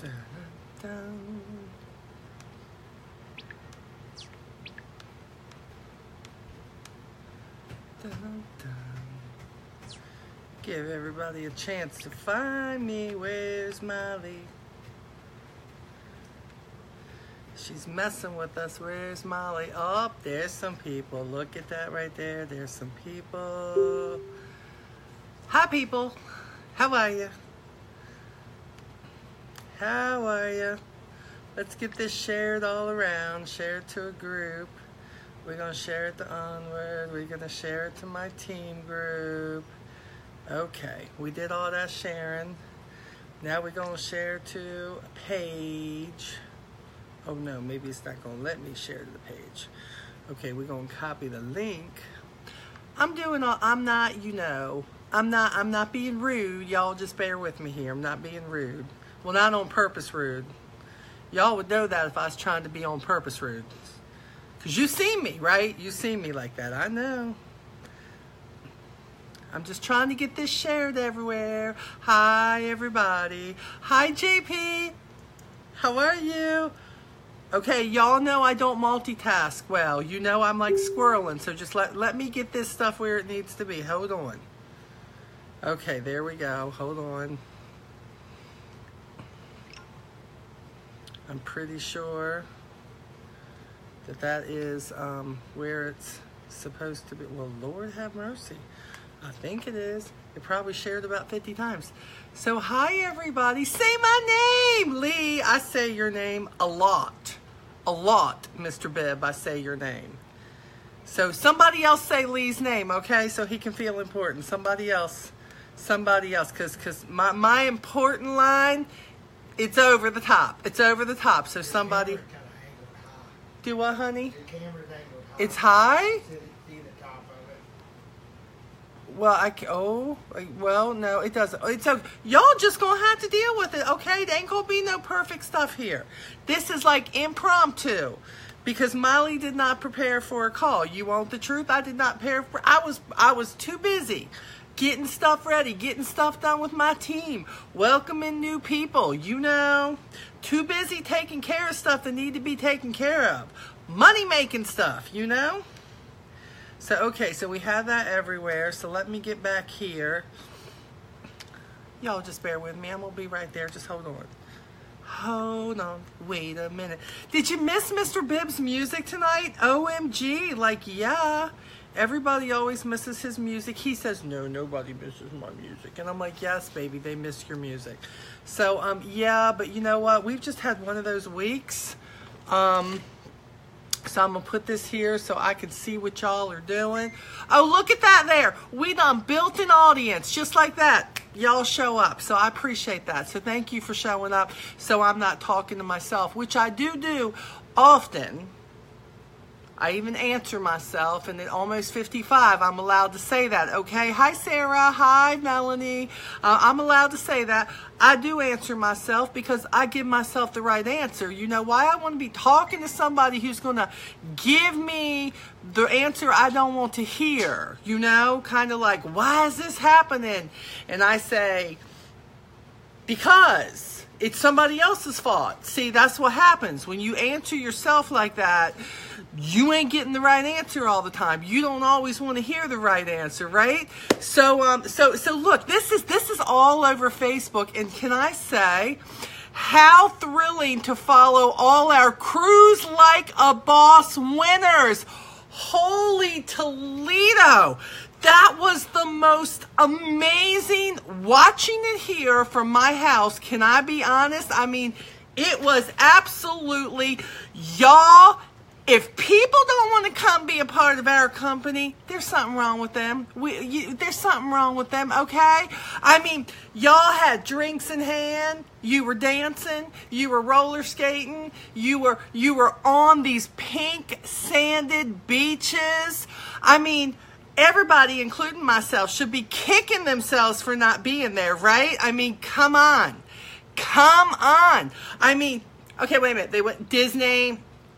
Dun, dun. Dun, dun. Give everybody a chance to find me. Where's Molly? She's messing with us. Where's Molly? Oh, there's some people. Look at that right there. There's some people. Hi, people. How are you? How are you? Let's get this shared all around. Share it to a group. We're going to share it to Onward. We're going to share it to my team group. Okay, we did all that sharing. Now we're going to share to a page. Oh no, maybe it's not going to let me share to the page. Okay, we're going to copy the link. I'm not being rude. Y'all just bear with me here. I'm not being rude. Well, not on purpose rude. Y'all would know that if I was trying to be on purpose rude. Because you see me, right? You see me like that. I know. I'm just trying to get this shared everywhere. Hi, everybody. Hi, JP. How are you? Okay, y'all know I don't multitask well. You know I'm like squirreling, so just let me get this stuff where it needs to be. Hold on. Okay, there we go. Hold on. I'm pretty sure that is where it's supposed to be. Well, Lord have mercy. I think it is. It probably shared about 50 times. So, hi, everybody. Say my name, Lee. I say your name a lot. A lot, Mr. Bibb. I say your name. So, somebody else say Lee's name, okay? So he can feel important. Somebody else. Because my important line, it's over the top. It's over the top. So, somebody. Do what, honey? It's high? Well, no, it doesn't. It's okay. Y'all just gonna have to deal with it, okay? There ain't gonna be no perfect stuff here. This is like impromptu, because Molly did not prepare for a call. You want the truth? I did not prepare for. I was too busy getting stuff ready, getting stuff done with my team, welcoming new people. You know, too busy taking care of stuff that need to be taken care of, money making stuff. You know. So, okay, so we have that everywhere. So let me get back here. Y'all just bear with me. I'm going to be right there. Just hold on. Hold on. Wait a minute. Did you miss Mr. Bibb's music tonight? OMG. Like, yeah. Everybody always misses his music. He says, no, nobody misses my music. And I'm like, yes, baby, they miss your music. So, yeah, but you know what? We've just had one of those weeks. So I'm going to put this here so I can see what y'all are doing. Oh, look at that there. We done built an audience just like that. Y'all show up. So I appreciate that. So thank you for showing up so I'm not talking to myself, which I do often. I even answer myself, and at almost 55, I'm allowed to say that, okay? Hi, Sarah. Hi, Melanie. I'm allowed to say that. I do answer myself because I give myself the right answer. You know why? I want to be talking to somebody who's going to give me the answer I don't want to hear, you know? Kind of like, why is this happening? And I say, because it's somebody else's fault. See, that's what happens. When you answer yourself like that, you ain't getting the right answer all the time. You don't always want to hear the right answer, right? So look, this is all over Facebook, and can I say, how thrilling to follow all our Cruise Like a Boss winners. Holy Toledo! That was the most amazing, watching it here from my house. Can I be honest? I mean, it was absolutely, y'all. If people don't want to come be a part of our company, there's something wrong with them. There's something wrong with them, okay? I mean, y'all had drinks in hand. You were dancing. You were roller skating. You were on these pink sanded beaches. I mean, everybody, including myself, should be kicking themselves for not being there, right? I mean, come on. Come on. I mean, okay, wait a minute. They went Disney.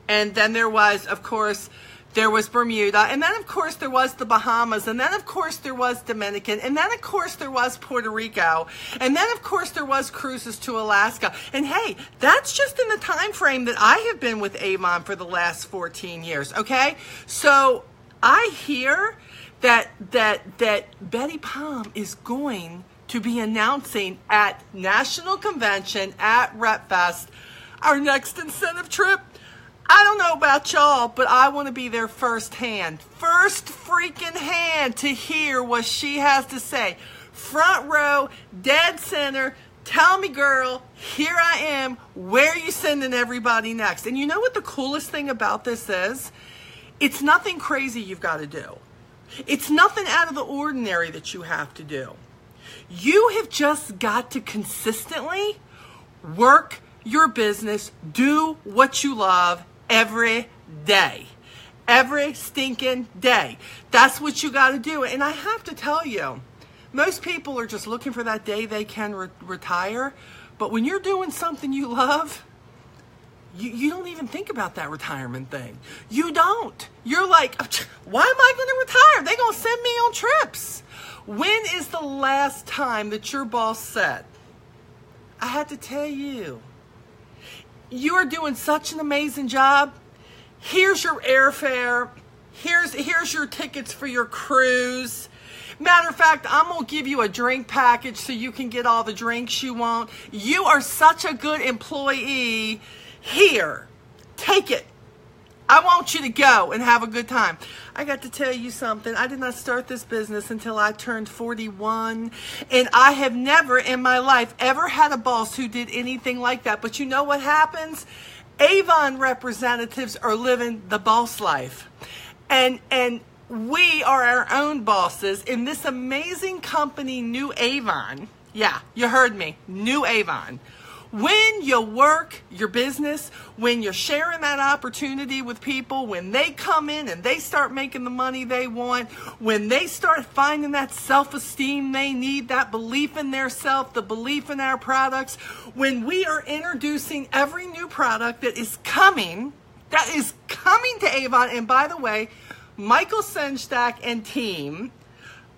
And then there was, of course, there was Bermuda, and then of course there was the Bahamas, and then of course there was Dominican, and then of course there was Puerto Rico, and then of course there was cruises to Alaska. And hey, that's just in the time frame that I have been with Avon for the last 14 years, okay? So I hear that Betty Palm is going to be announcing at National Convention at RepFest our next incentive trip. I don't know about y'all, but I want to be there first freaking hand to hear what she has to say. Front row, dead center. Tell me, girl, here I am. Where are you sending everybody next? And you know what the coolest thing about this is? It's nothing crazy you've got to do. It's nothing out of the ordinary that you have to do. You have just got to consistently work your business, do what you love every day. Every stinking day. That's what you got to do. And I have to tell you, most people are just looking for that day they can retire. But when you're doing something you love, you don't even think about that retirement thing. You don't. You're like, why am I going to retire? They're going to send me on trips. When is the last time that your boss said, I had to tell you, you are doing such an amazing job. Here's your airfare. Here's your tickets for your cruise. Matter of fact, I'm going to give you a drink package so you can get all the drinks you want. You are such a good employee. Here, take it. I want you to go and have a good time. I got to tell you something. I did not start this business until I turned 41. And I have never in my life ever had a boss who did anything like that. But you know what happens? Avon representatives are living the boss life. And we are our own bosses in this amazing company, New Avon. Yeah, you heard me. New Avon. When you work your business, when you're sharing that opportunity with people, when they come in and they start making the money they want, when they start finding that self-esteem they need, that belief in their self, the belief in our products, when we are introducing every new product that is coming to Avon, and by the way, Michael Senstack and team,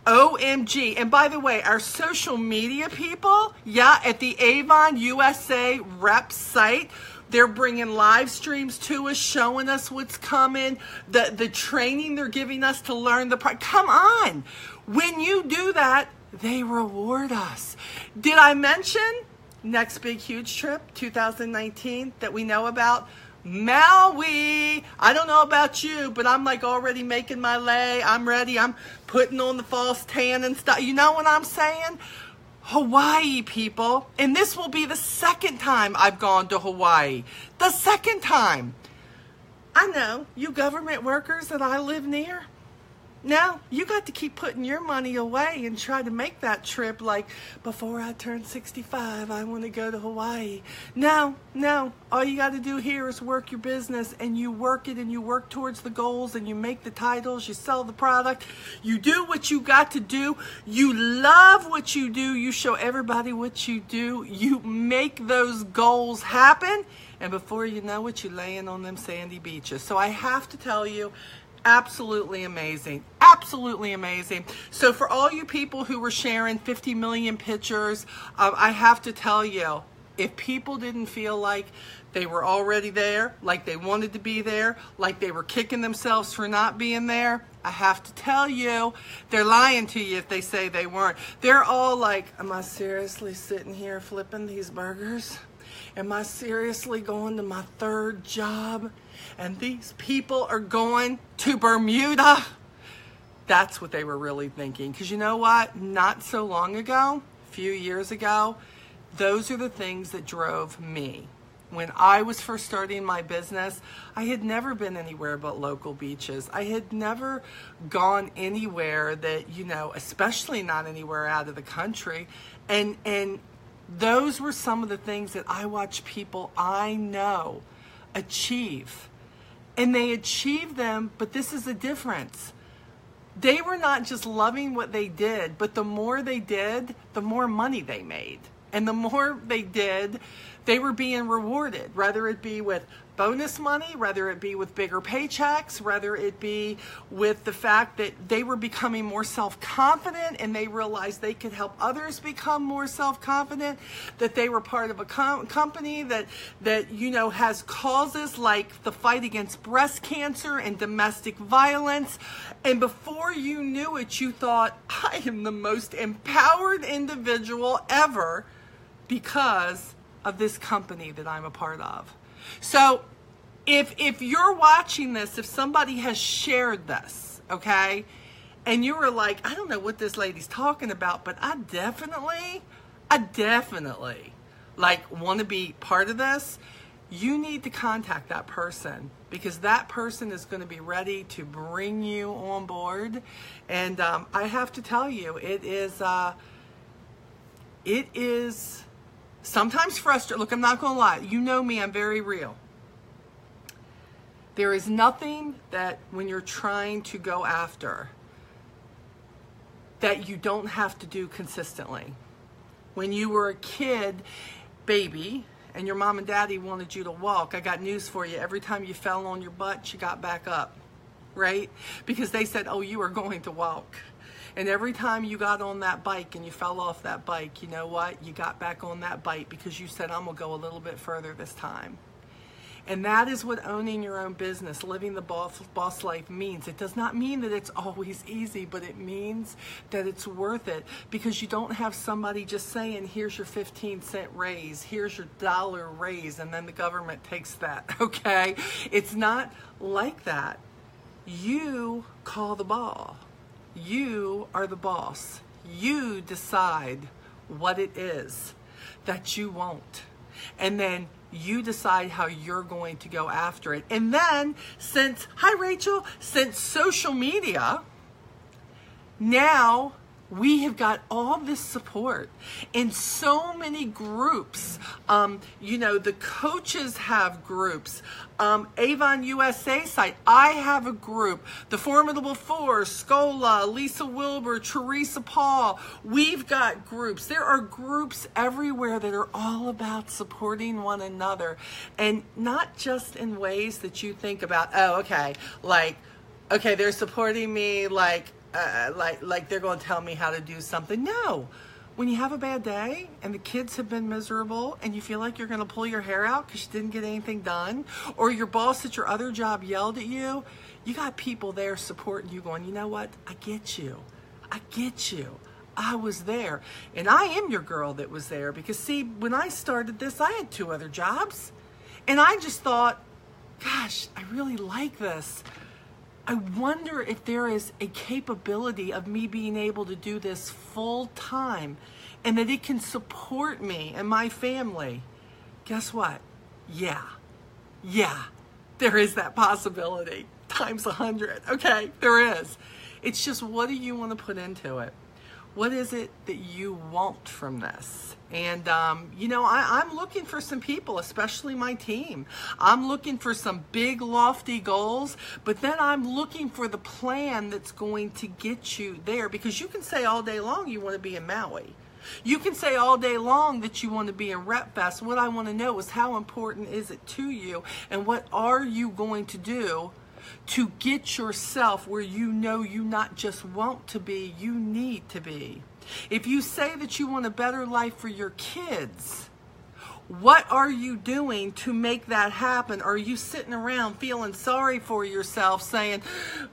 OMG. And by the way, our social media people, yeah, at the Avon USA rep site, they're bringing live streams to us, showing us what's coming, the training they're giving us to learn the product. Come on. When you do that, they reward us. Did I mention next big huge trip, 2019, that we know about? Maui. I don't know about you, but I'm like already making my lay. I'm ready. I'm putting on the false tan and stuff. You know what I'm saying? Hawaii, people. And this will be the second time I've gone to Hawaii. The second time. I know, you government workers that I live near. Now, you got to keep putting your money away and try to make that trip like, before I turn 65, I want to go to Hawaii. No. All you got to do here is work your business, and you work it, and you work towards the goals, and you make the titles, you sell the product, you do what you got to do, you love what you do, you show everybody what you do, you make those goals happen, and before you know it, you're laying on them sandy beaches. So I have to tell you, absolutely amazing. Absolutely amazing. So for all you people who were sharing 50 million pictures, I have to tell you, if people didn't feel like they were already there, like they wanted to be there, like they were kicking themselves for not being there, I have to tell you, they're lying to you if they say they weren't. They're all like, am I seriously sitting here flipping these burgers? Am I seriously going to my third job? And these people are going to Bermuda? That's what they were really thinking. Because you know what? Not so long ago, a few years ago, those are the things that drove me. When I was first starting my business, I had never been anywhere but local beaches. I had never gone anywhere that, you know, especially not anywhere out of the country. And those were some of the things that I watch people I know achieve. And they achieved them, but this is the difference. They were not just loving what they did, but the more they did, the more money they made. And the more they did, They were being rewarded, whether it be with bonus money, whether it be with bigger paychecks, whether it be with the fact that they were becoming more self-confident and they realized they could help others become more self-confident, that they were part of a company that has causes like the fight against breast cancer and domestic violence. And before you knew it, you thought, I am the most empowered individual ever because of this company that I'm a part of. So if you're watching this, if somebody has shared this, okay, and you were like, I don't know what this lady's talking about, but I definitely like want to be part of this, you need to contact that person, because that person is going to be ready to bring you on board. And I have to tell you, it is sometimes frustrating. Look, I'm not going to lie. You know me, I'm very real. There is nothing that when you're trying to go after that you don't have to do consistently. When you were a kid, baby, and your mom and daddy wanted you to walk, I got news for you. Every time you fell on your butt, you got back up, right? Because they said, oh, you are going to walk. And every time you got on that bike and you fell off that bike, you know what? You got back on that bike because you said, I'm going to go a little bit further this time. And that is what owning your own business, living the boss life means. It does not mean that it's always easy, but it means that it's worth it, because you don't have somebody just saying, here's your 15-cent raise, here's your $1 raise, and then the government takes that, okay? It's not like that. You call the ball. You are the boss. You decide what it is that you want. And then you decide how you're going to go after it. And then since social media, now we have got all this support in so many groups. The coaches have groups. Avon USA site, I have a group. The Formidable Four, Scola, Lisa Wilbur, Teresa Paul. We've got groups. There are groups everywhere that are all about supporting one another. And not just in ways that you think about, they're supporting me like they're going to tell me how to do something. No. When you have a bad day and the kids have been miserable and you feel like you're going to pull your hair out because you didn't get anything done, or your boss at your other job yelled at you, you got people there supporting you going, you know what? I get you. I get you. I was there. And I am your girl that was there, because see, when I started this, I had 2 other jobs. And I just thought, gosh, I really like this. I wonder if there is a capability of me being able to do this full time and that it can support me and my family. Guess what? Yeah, there is that possibility times 100. Okay, there is. It's just, what do you want to put into it? What is it that you want from this? And, I'm looking for some people, especially my team. I'm looking for some big, lofty goals, but then I'm looking for the plan that's going to get you there. Because you can say all day long you want to be in Maui. You can say all day long that you want to be in Rep Fest. What I want to know is, how important is it to you? And what are you going to do to get yourself where you know you not just want to be, you need to be? If you say that you want a better life for your kids, what are you doing to make that happen? Are you sitting around feeling sorry for yourself, saying,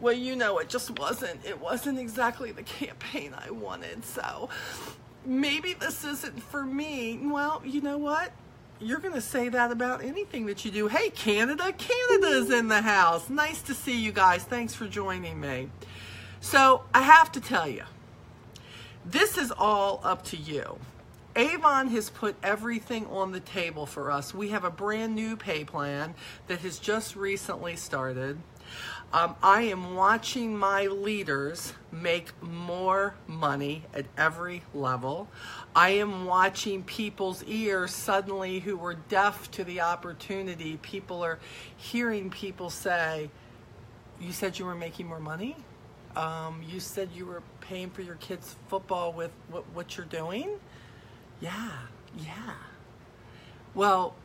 well, it wasn't exactly the campaign I wanted, so maybe this isn't for me? Well, you know what? You're going to say that about anything that you do. Hey, Canada's in the house. Nice to see you guys. Thanks for joining me. So I have to tell you, this is all up to you. Avon has put everything on the table for us. We have a brand new pay plan that has just recently started. I am watching my leaders make more money at every level. I am watching people's ears suddenly who were deaf to the opportunity. People are hearing people say, you said you were making more money? You said you were paying for your kids' football with what you're doing? Yeah. Well,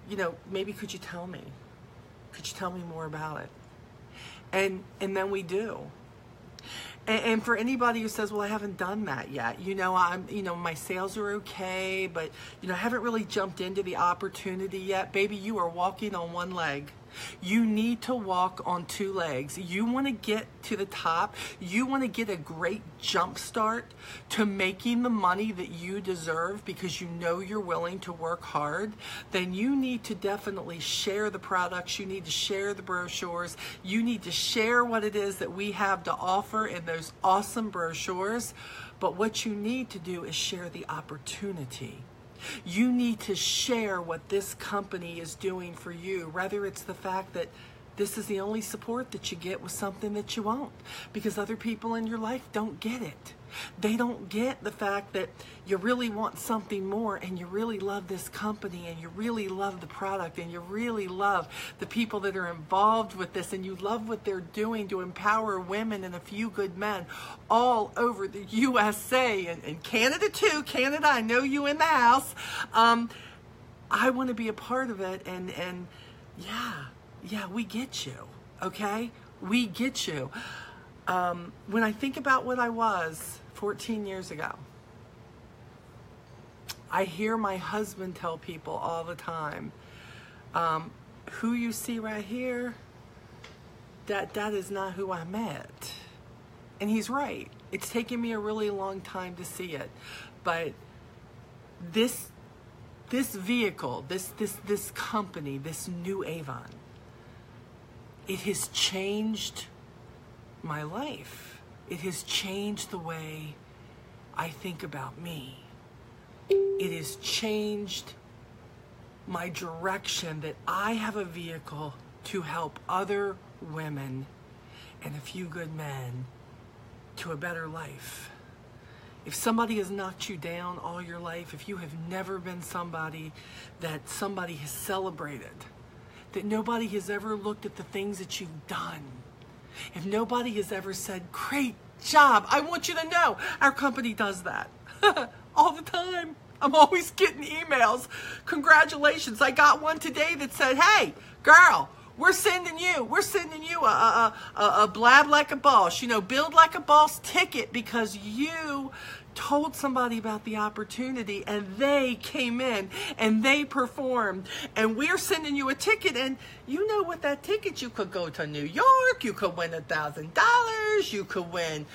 maybe could you tell me? Could you tell me more about it? And then we do. And for anybody who says, well, I haven't done that yet, my sales are okay, but, I haven't really jumped into the opportunity yet. Baby, you are walking on one leg. You need to walk on two legs. You want to get to the top. You want to get a great jump start to making the money that you deserve because you know you're willing to work hard. Then you need to definitely share the products. You need to share the brochures. You need to share what it is that we have to offer in those awesome brochures. But what you need to do is share the opportunity. You need to share what this company is doing for you, whether it's the fact that this is the only support that you get with something that you won't, because other people in your life don't get it. They don't get the fact that you really want something more and you really love this company and you really love the product and you really love the people that are involved with this and you love what they're doing to empower women and a few good men all over the USA and Canada too. Canada, I know you in the house. I want to be a part of it and yeah, we get you, okay? We get you. When I think about what I was 14 years ago, I hear my husband tell people all the time, who you see right here, that is not who I met. And he's right. It's taken me a really long time to see it. But this vehicle, this company, this new Avon, it has changed my life. It has changed the way I think about me. It has changed my direction that I have a vehicle to help other women and a few good men to a better life. If somebody has knocked you down all your life, if you have never been somebody that somebody has celebrated, that nobody has ever looked at the things that you've done, if nobody has ever said, great job, I want you to know our company does that all the time. I'm always getting emails. Congratulations. I got one today that said, hey, girl, we're sending you a blab like a boss, build like a boss ticket because you told somebody about the opportunity and they came in and they performed and we're sending you a ticket and you know what that ticket, you could go to New York, you could win $1,000, you could win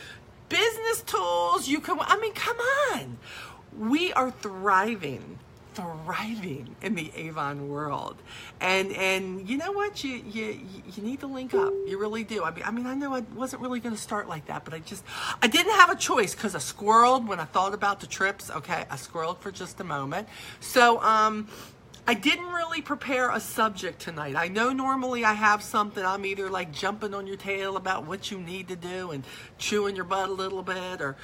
business tools, come on. We are thriving in the Avon world. And you know what? You need to link up. You really do. I mean, I know I wasn't really going to start like that, but I didn't have a choice because I squirreled when I thought about the trips. Okay, I squirreled for just a moment. So, I didn't really prepare a subject tonight. I know normally I have something. I'm either like jumping on your tail about what you need to do and chewing your butt a little bit or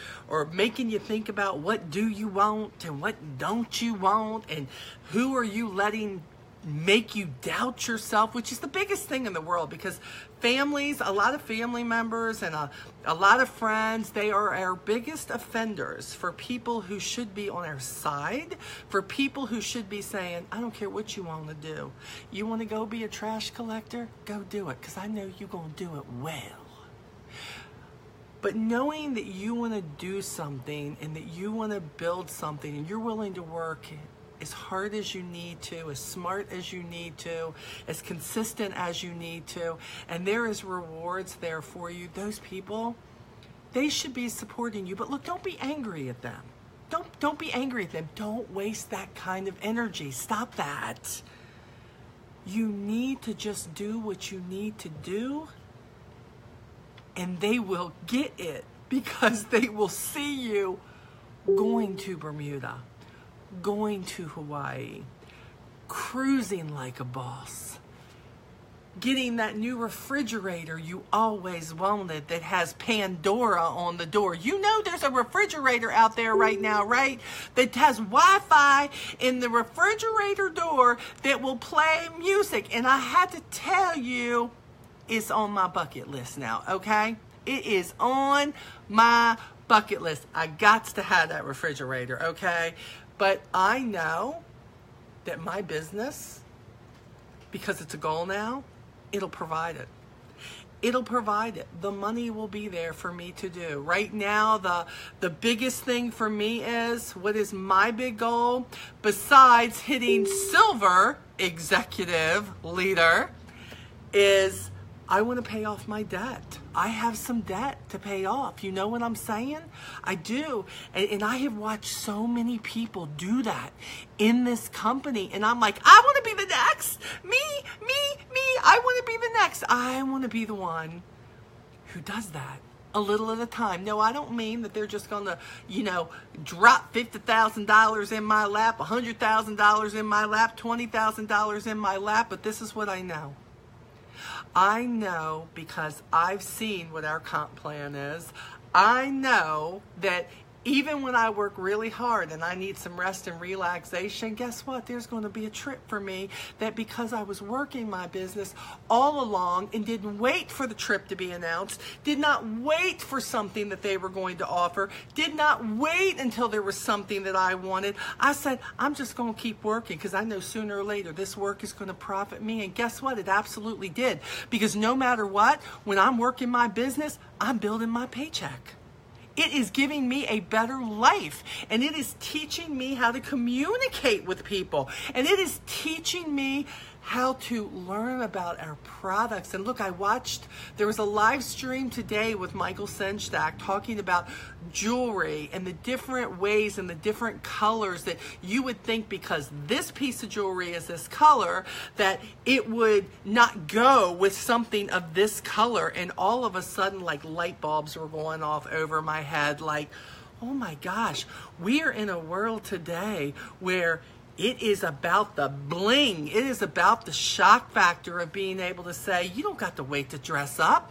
making you think about what do you want and what don't you want and who are you letting make you doubt yourself, which is the biggest thing in the world because families, a lot of family members and a lot of friends, they are our biggest offenders for people who should be on our side, for people who should be saying, I don't care what you want to do. You want to go be a trash collector? Go do it because I know you're going to do it well. But knowing that you want to do something and that you want to build something and you're willing to work as hard as you need to, as smart as you need to, as consistent as you need to, and there is rewards there for you, those people, they should be supporting you. But look, don't be angry at them. Don't be angry at them. Don't waste that kind of energy. Stop that. You need to just do what you need to do, and they will get it because they will see you going to Bermuda, going to Hawaii, cruising like a boss, getting that new refrigerator you always wanted that has Pandora on the door. You know there's a refrigerator out there right now, right? That has Wi-Fi in the refrigerator door that will play music. And I had to tell you, it's on my bucket list now, okay? It is on my bucket list. I got to have that refrigerator, okay? But I know that my business, because it's a goal now, it'll provide it. It'll provide it. The money will be there for me to do. Right now, the biggest thing for me is, what is my big goal? Besides hitting silver executive leader, is I want to pay off my debt. I have some debt to pay off. You know what I'm saying? I do. And I have watched so many people do that in this company. And I'm like, I want to be the next. Me. I want to be the next. I want to be the one who does that a little at a time. No, I don't mean that they're just going to, drop $50,000 in my lap, $100,000 in my lap, $20,000 in my lap. But this is what I know. I know, because I've seen what our comp plan is. I know that even when I work really hard and I need some rest and relaxation, guess what? There's going to be a trip for me that, because I was working my business all along and didn't wait for the trip to be announced, did not wait for something that they were going to offer, did not wait until there was something that I wanted. I said, I'm just going to keep working, because I know sooner or later this work is going to profit me. And guess what? It absolutely did. Because no matter what, when I'm working my business, I'm building my paycheck. It is giving me a better life, and it is teaching me how to communicate with people, and it is teaching me how to learn about our products. And look, there was a live stream today with Michael Senjak talking about jewelry and the different ways and the different colors that you would think, because this piece of jewelry is this color, that it would not go with something of this color. And all of a sudden, like light bulbs were going off over my head, like, oh my gosh, we are in a world today where it is about the bling. It is about the shock factor of being able to say, you don't got to wait to dress up.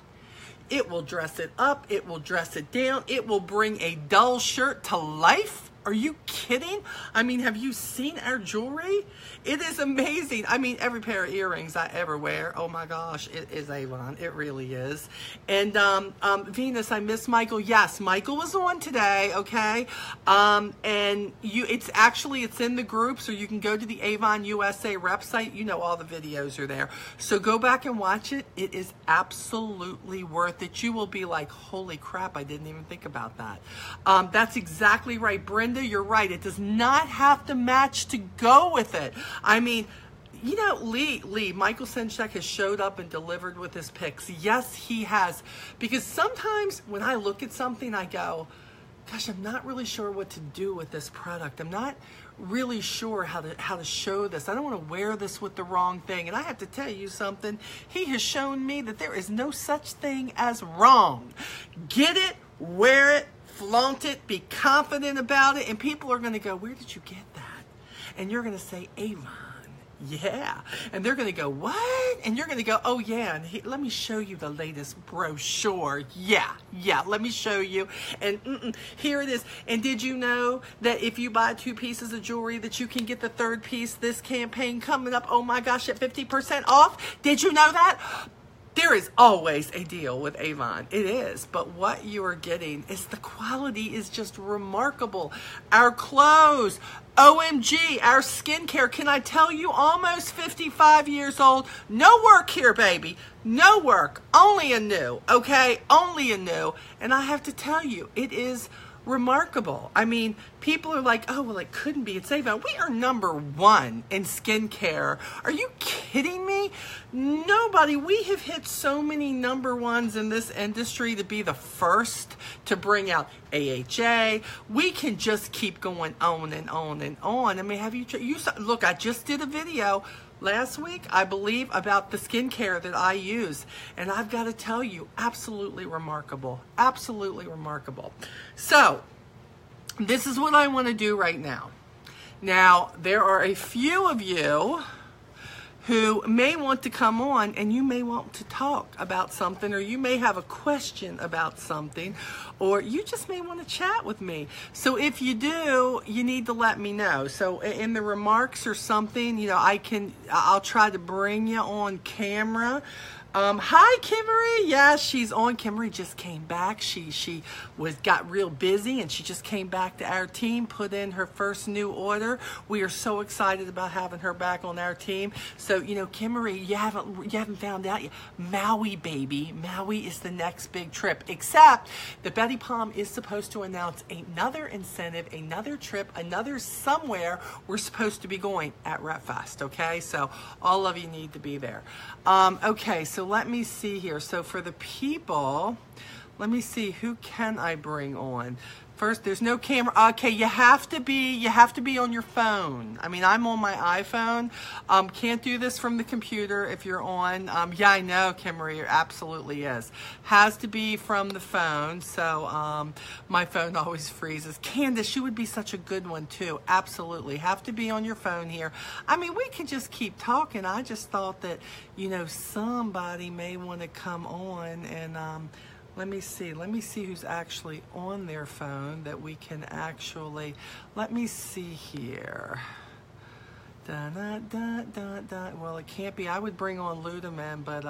It will dress it up. It will dress it down. It will bring a dull shirt to life. Are you kidding? I mean, have you seen our jewelry? It is amazing. I mean, every pair of earrings I ever wear, oh my gosh, it is Avon. It really is. And Venus, I miss Michael. Yes, Michael was on today, okay? And it's in the group, so you can go to the Avon USA website. You know all the videos are there. So go back and watch it. It is absolutely worth it. You will be like, holy crap, I didn't even think about that. That's exactly right. Brenda, you're right. It does not have to match to go with it. I mean, Michael Senjak has showed up and delivered with his picks. Yes, he has. Because sometimes when I look at something, I go, gosh, I'm not really sure what to do with this product. I'm not really sure how to show this. I don't want to wear this with the wrong thing. And I have to tell you something. He has shown me that there is no such thing as wrong. Get it, wear it, flaunt it, be confident about it, and people are going to go, where did you get that? And you're going to say, Avon. Yeah. And they're going to go, what? And you're going to go, oh yeah, and let me show you the latest brochure. Yeah, let me show you. And here it is. And did you know that if you buy 2 pieces of jewelry that you can get the 3rd piece this campaign coming up, oh my gosh, at 50% off? Did you know that? There is always a deal with Avon. It is. But what you are getting is the quality is just remarkable. Our clothes, OMG, our skincare. Can I tell you, almost 55 years old. No work here, baby. No work. Only a new. Okay? Only a new. And I have to tell you, it is remarkable. I mean, people are like, oh, well, it couldn't be. It's Avon. We are #1 in skincare. Are you kidding me? Nobody. We have hit so many #1s in this industry to be the first to bring out AHA. We can just keep going on and on and on. I mean, have you look, I just did a video last week, I believe, about the skincare that I use. And I've got to tell you, absolutely remarkable. Absolutely remarkable. So, this is what I want to do right now. Now, there are a few of you who may want to come on, and you may want to talk about something, or you may have a question about something, or you just may want to chat with me. So if you do, you need to let me know. So in the remarks or something, I'll try to bring you on camera. Hi, Kimmery. Yeah, she's on. Kimmery just came back. She got real busy, and she just came back to our team, put in her first new order. We are so excited about having her back on our team. So, you know, Kimmery, you haven't found out yet. Maui, baby. Maui is the next big trip. Except the Betty Palm is supposed to announce another incentive, another trip, another somewhere we're supposed to be going at RepFest. Okay, so all of you need to be there. Okay, so let me see here. So for the people, let me see, who can I bring on? First, there's no camera. Okay, you have to be on your phone. I mean, I'm on my iPhone. Can't do this from the computer if you're on. Yeah, I know, Kimmery, it absolutely is. Has to be from the phone. So my phone always freezes. Candace, you would be such a good one too. Absolutely, have to be on your phone here. I mean, we can just keep talking. I just thought that, you know, somebody may want to come on and. Let me see who's actually on their phone that we can actually, let me see here. Well, it can't be. I would bring on Ludeman, but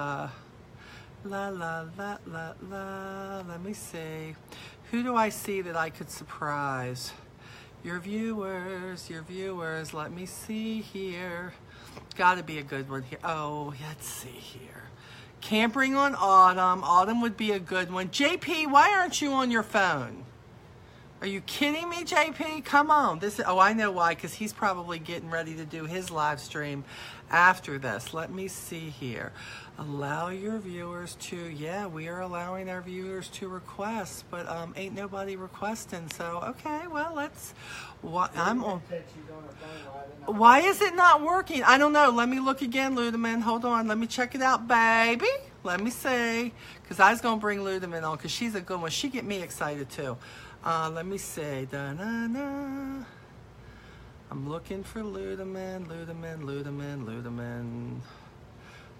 let me see. Who do I see that I could surprise? Your viewers, let me see here. Gotta be a good one here. Oh, let's see here. Can't bring on Autumn. Autumn would be a good one. JP, why aren't you on your phone? Are you kidding me, JP? Come on. Oh, I know why, because he's probably getting ready to do his live stream after this. Let me see here. Allow your viewers to, yeah, we are allowing our viewers to request, but ain't nobody requesting. So, okay, well, let's, I'm on. Why is it not working? I don't know. Let me look again, Ludeman. Hold on. Let me check it out, baby. Let me see. Because I was going to bring Ludeman on because she's a good one. She get me excited, too. Let me see. Da-na-na. I'm looking for Ludeman.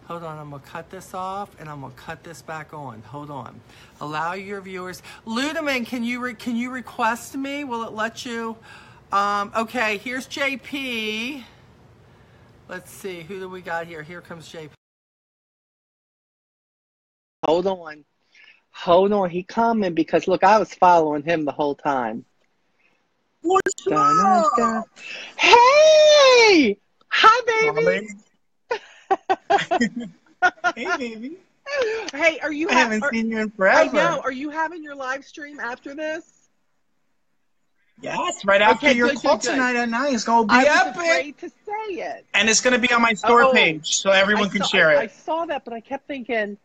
Hold on, I'm going to cut this off, and I'm going to cut this back on. Hold on. Allow your viewers. Ludeman, can you request me? Will it let you? Okay, here's JP. Let's see, who do we got here? Here comes JP. Hold on, he coming because, look, I was following him the whole time. What's up? Hey! Hi, baby! Hey, baby. Hey, are you? I haven't seen you in forever. I know. Are you having your live stream after this? Yes, right after your call tonight at 9. It's going to be epic. I was afraid to say it. And it's going to be on my store page, so everyone can share it. I saw that, but I kept thinking,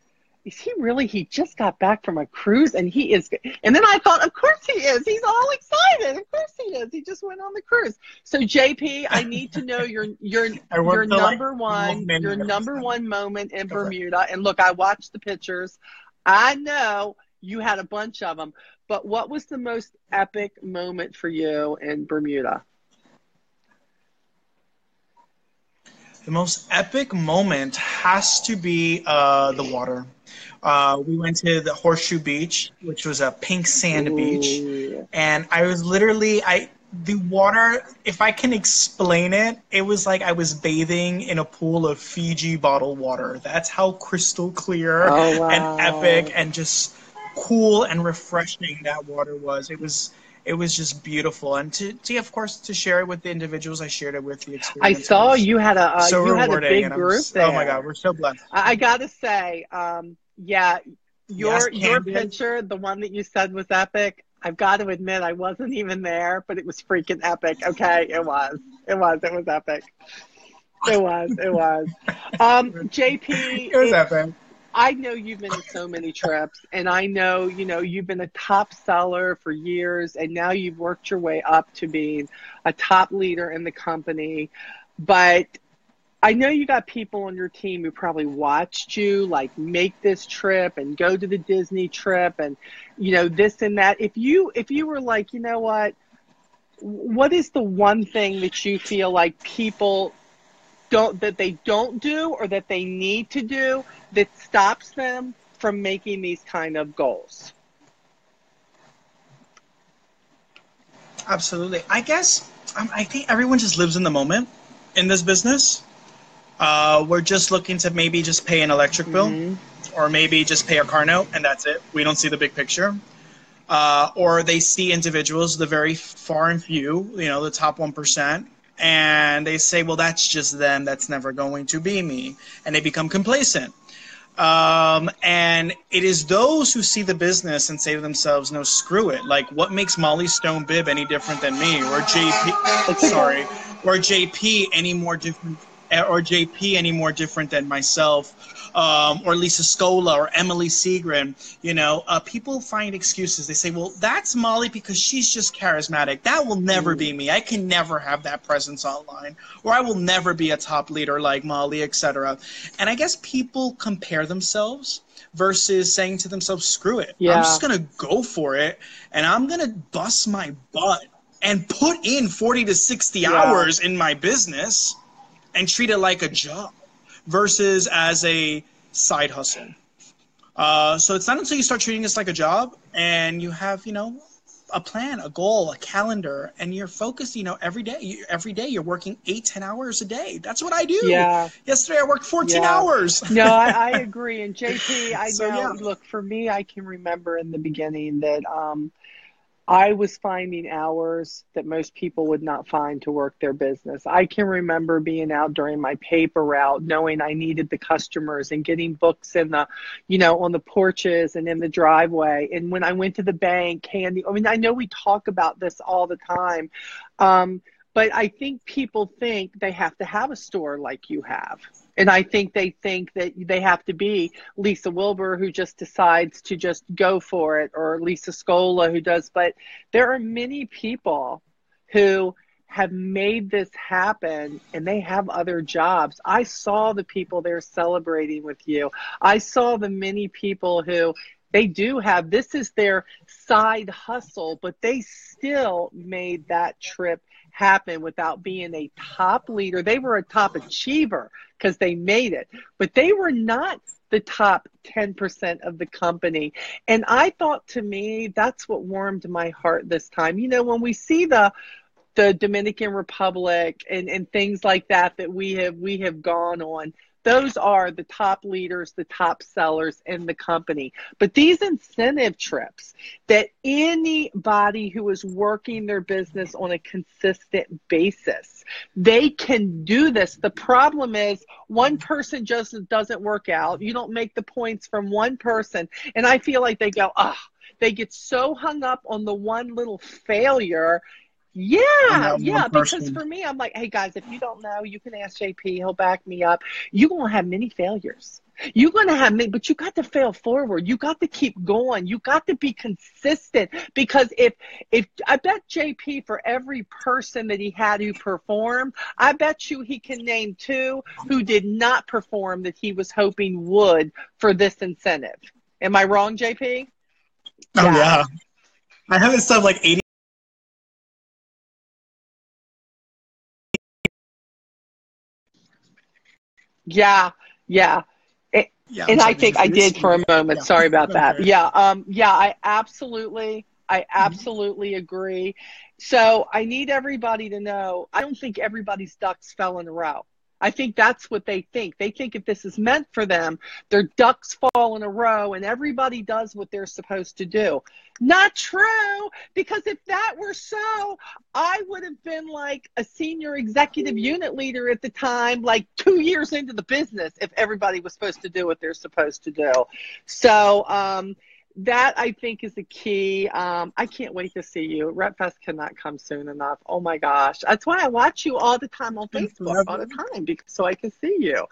is he really? He just got back from a cruise, and he is. And then I thought, of course he is. He's all excited. Of course he is. He just went on the cruise. So JP, I need to know your number one moment in Bermuda. And look, I watched the pictures. I know you had a bunch of them, but what was the most epic moment for you in Bermuda? The most epic moment has to be the water. We went to the Horseshoe Beach, which was a pink sand beach. And I was literally, the water, if I can explain it, it was like I was bathing in a pool of Fiji bottled water. That's how crystal clear and epic and just cool and refreshing that water was. It was just beautiful, and to of course to share it with the individuals I shared it with. The experience. I saw you had a big group there. Oh my God, we're so blessed. I gotta say, yeah, your picture, the one that you said was epic. I've got to admit, I wasn't even there, but it was freaking epic. Okay, it was epic. It was. JP, it was epic. I know you've been to so many trips, and I know, you've been a top seller for years, and now you've worked your way up to being a top leader in the company. But I know you got people on your team who probably watched you like make this trip and go to the Disney trip and, this and that. If you were like, you know what is the one thing that you feel like people don't do or that they need to do that stops them from making these kind of goals? Absolutely. I guess I think everyone just lives in the moment in this business. We're just looking to maybe just pay an electric bill, or maybe just pay a car note, and that's it. We don't see the big picture. Or they see individuals, the very far and few, the top 1%, and they say, well, that's just them. That's never going to be me. And they become complacent. And it is those who see the business and say to themselves, no, screw it. Like, what makes Molly Stone Bibb any different than me? Or JP any more different, or JP any more different than myself? Or Lisa Scola or Emily Seagren, people find excuses. They say, well, that's Molly because she's just charismatic. That will never be me. I can never have that presence online, or I will never be a top leader like Molly, etc. And I guess people compare themselves versus saying to themselves, screw it. I'm just going to go for it, and I'm going to bust my butt and put in 40 to 60 hours in my business and treat it like a job versus as a side hustle. So it's not until you start treating this like a job and you have, a plan, a goal, a calendar, and you're focused, every day you're working 8-10 hours a day. That's what I do. Yeah. Yesterday I worked 14 hours. No, I agree. And JP, I know, look, for me, I can remember in the beginning that I was finding hours that most people would not find to work their business. I can remember being out during my paper route, knowing I needed the customers and getting books in the, on the porches and in the driveway. And when I went to the bank, I know we talk about this all the time, but I think people think they have to have a store like you have. And I think they think that they have to be Lisa Wilbur, who just decides to just go for it, or Lisa Scola, who does. But there are many people who have made this happen, and they have other jobs. I saw the people there celebrating with you. I saw the many people who they do have, this is their side hustle, but they still made that trip happen without being a top leader. They were a top achiever because they made it, but they were not the top 10% of the company. And I thought, to me, that's what warmed my heart this time. When we see the Dominican Republic and things like that we have gone on, those are the top leaders, the top sellers in the company. But these incentive trips that anybody who is working their business on a consistent basis, they can do this. The problem is one person just doesn't work out. You don't make the points from one person. And I feel like they go, they get so hung up on the one little failure. Because for me, I'm like, hey guys, if you don't know, you can ask JP, he'll back me up. You're going to have many failures. You're going to have many, but you got to fail forward. You got to keep going. You got to be consistent, because if I bet JP, for every person that he had who performed, I bet you he can name 2 who did not perform that he was hoping would for this incentive. Am I wrong, JP? Oh yeah. I have this stuff like 80. Yeah. And I think I did for a moment. Sorry about that. I absolutely agree. So I need everybody to know, I don't think everybody's ducks fell in a row. I think that's what they think. They think if this is meant for them, their ducks fall in a row and everybody does what they're supposed to do. Not true, because if that were so, I would have been like a senior executive unit leader at the time, like 2 years into the business, if everybody was supposed to do what they're supposed to do. So that, I think, is the key. I can't wait to see you. RepFest cannot come soon enough. Oh my gosh. That's why I watch you all the time on Facebook, all the time, so I can see you.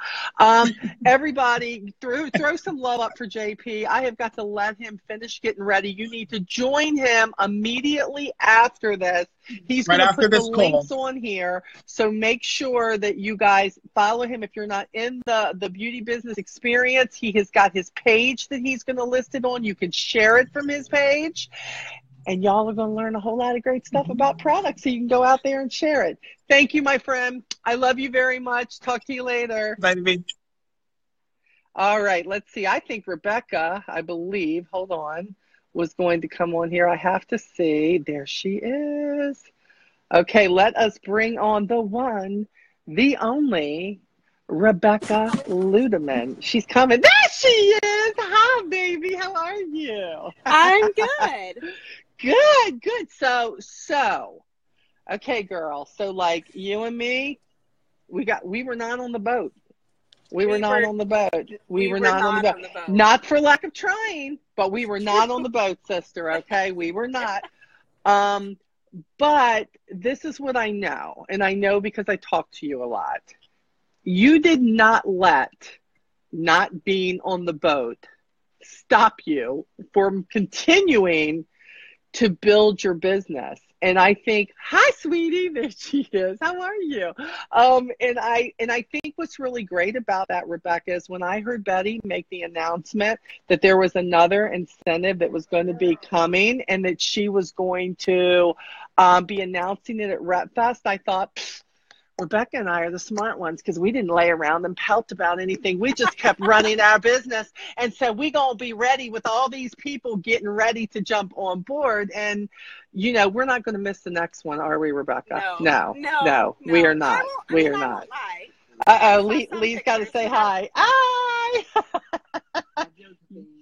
Everybody, throw some love up for JP. I have got to let him finish getting ready. You need to join him immediately after this. He's going to put the links on here. So make sure that you guys follow him. If you're not in the beauty business experience, he has got his page that he's going to list it on. You can share it from his page. And y'all are going to learn a whole lot of great stuff about products, so you can go out there and share it. Thank you, my friend. I love you very much. Talk to you later. Bye, baby. All right. Let's see. I think Rebecca, I believe, hold on, was going to come on here. I have to see. There she is. Okay, let us bring on the one, the only Rebecca Ludeman. She's coming. There she is. Hi, baby. How are you? I'm good. Good. So, okay, girl. So, like you and me, we were not on the boat. We were not on the boat. We were not on the boat. Not for lack of trying, but we were not on the boat, sister. Okay, we were not. But this is what I know, and I know because I talk to you a lot. You did not let not being on the boat stop you from continuing to build your business. And I think, hi, sweetie, there she is. How are you? And I think what's really great about that, Rebecca, is when I heard Betty make the announcement that there was another incentive that was going to be coming and that she was going to be announcing it at RepFest, I thought, Rebecca and I are the smart ones because we didn't lay around and pout about anything. We just kept running our business. And so we're going to be ready with all these people getting ready to jump on board. And, you know, we're not going to miss the next one, are we, Rebecca? No, we are not. We are not. Uh-oh, Lee's got to say hi. Hi!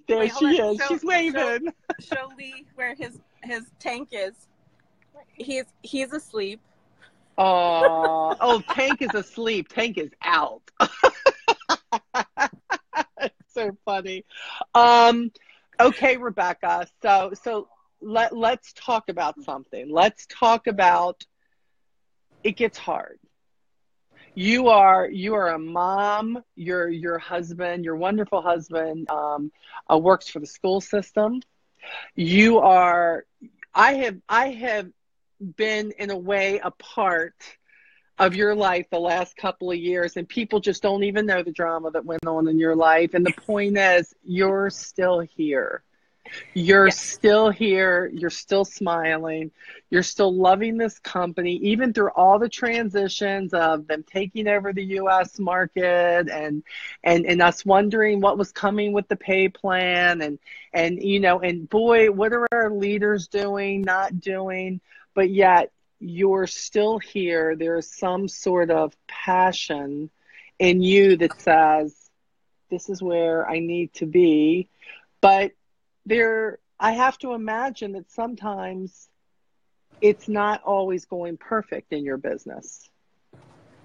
There she is. She's waving. Show Lee where his tank is. He's asleep. Oh, Tank is asleep. Tank is out. So funny. Okay, Rebecca. So let's talk about something. Let's talk about it gets hard. You are a mom. Your husband, your wonderful husband, works for the school system. You are. I have been in a way a part of your life the last couple of years, and people just don't even know the drama that went on in your life. And the point is, you're still here. You're still here. You're still smiling. You're still loving this company, even through all the transitions of them taking over the U.S. market and us wondering what was coming with the pay plan and you know, and boy, what are our leaders doing, not doing? But yet you're still here. There's some sort of passion in you that says, this is where I need to be. But I have to imagine that sometimes it's not always going perfect in your business.